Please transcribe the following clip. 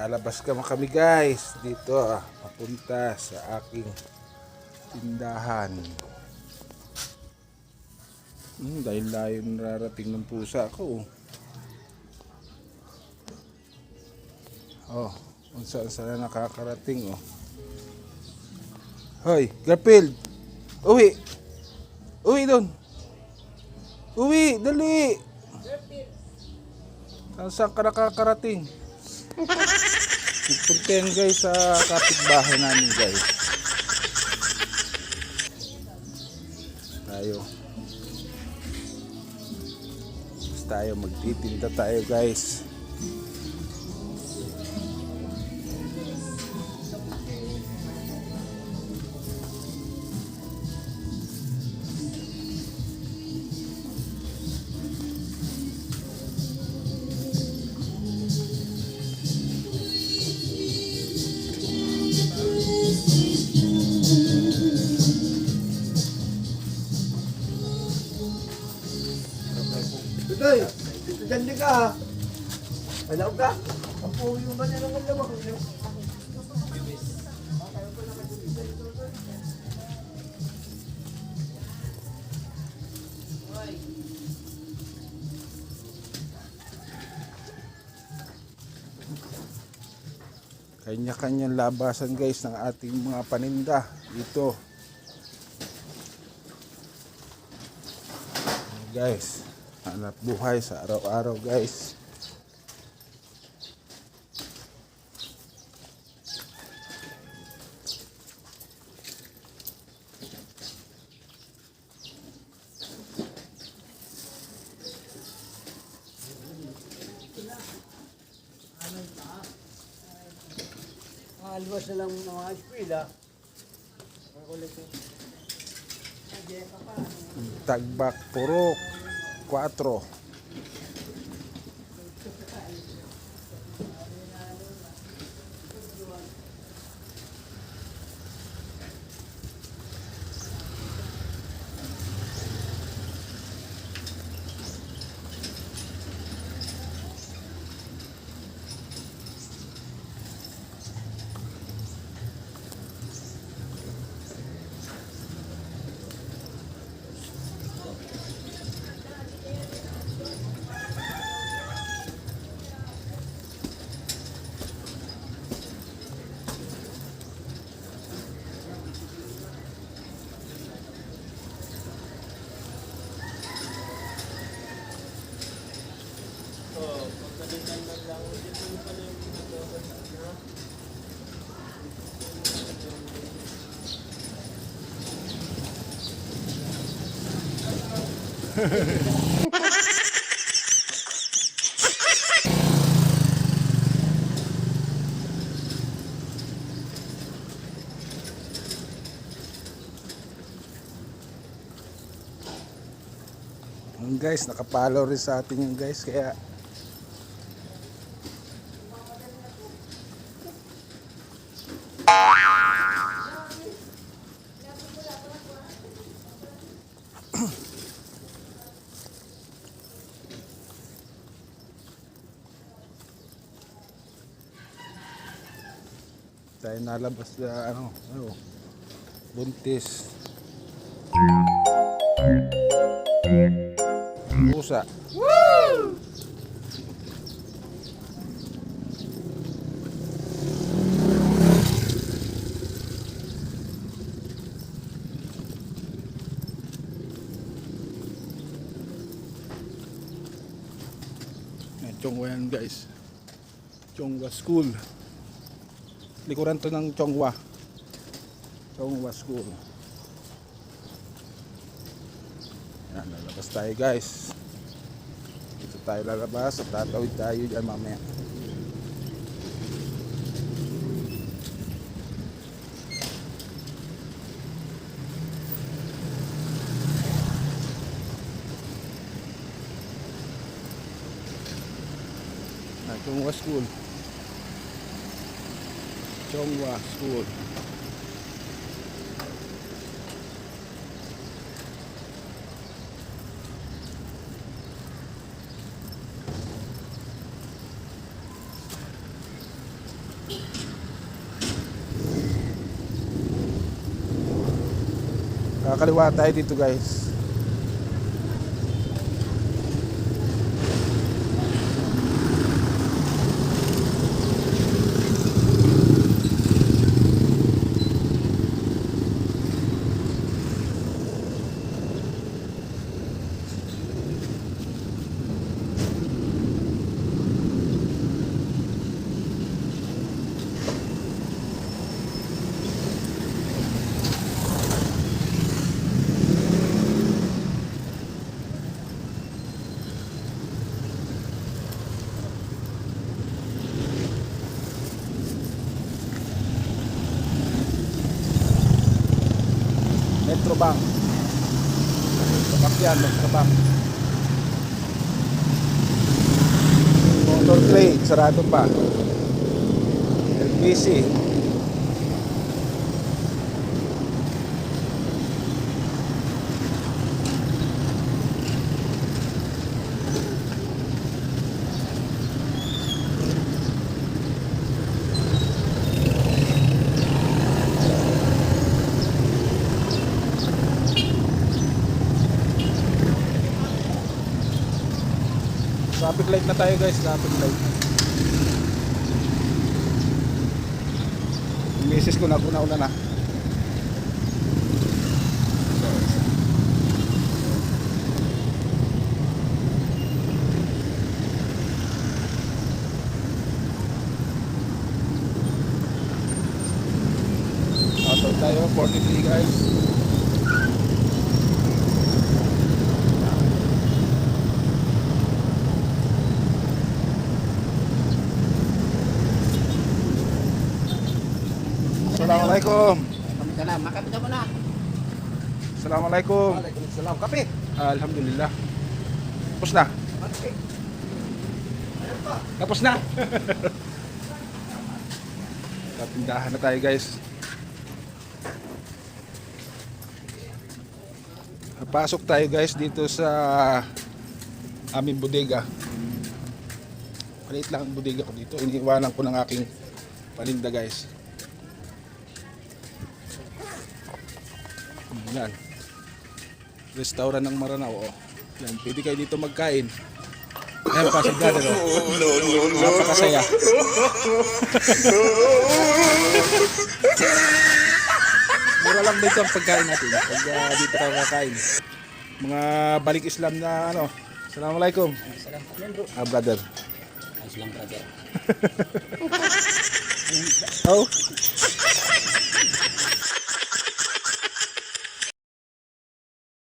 Lalabas kami guys dito papunta sa aking tindahan. Dahil layo nararating ng pusa ko. Kung saan saan nakakarating. Hoy, Garfield! Uwi! Uwi doon! Uwi! Dali! Saan ka nakakarating? Nagpunta yan guys sa kapitbahay namin guys. Tayo magtitinda tayo guys. Tutoy, dito dyan din ka ha. Alaw ka? Ang puyo ba niya ng alawak? Kanya-kanyang labasan guys ng ating mga paninda dito. Guys, hanap buhay sa araw-araw guys. Alwas na lang mga eskwela. Tagbak purok 4. Guys, nakapalo rin sa atin yung guys, kaya tayo nalabas na buntis pusa. Woo! Chongwa yan guys, Chongwa School. Likuran to ng Chongwa School. Yan, lalabas tayo guys. Dito tayo lalabas at tatawid tayo dyan mamaya. Chongwa School. Chongwa School. Kakaliwa tayo dito guys. Metrobank. Sasakyan, Metrobank. Motor trade, sarado pa. LBC. Traffic light na tayo guys, traffic light. Yung misis ko nauna na. Auto tayo, 43 guys. Assalamualaikum. Salam, makan ka muna. Assalamualaikum. Waalaikumsalam. Kape. Alhamdulillah. Tapos na. Kape. Ayan pa. Tapos na. Tindahan na tayo guys. Pasok tayo guys dito sa aming bodega. Maliit lang ang bodega ko dito. Iniiwanan ko ng aking paninda guys. Yan. Restaurant ng Maranao. Oh. Yan, pwede kayo dito magkain. Ayan pa si brother. Oh. Napakasaya. Mura lang dito ang pagkain natin. Pag dito tayo kakain. Mga balik Islam na ano. Assalamualaikum. Salam. Brother. Ayos lang, brother. Oh.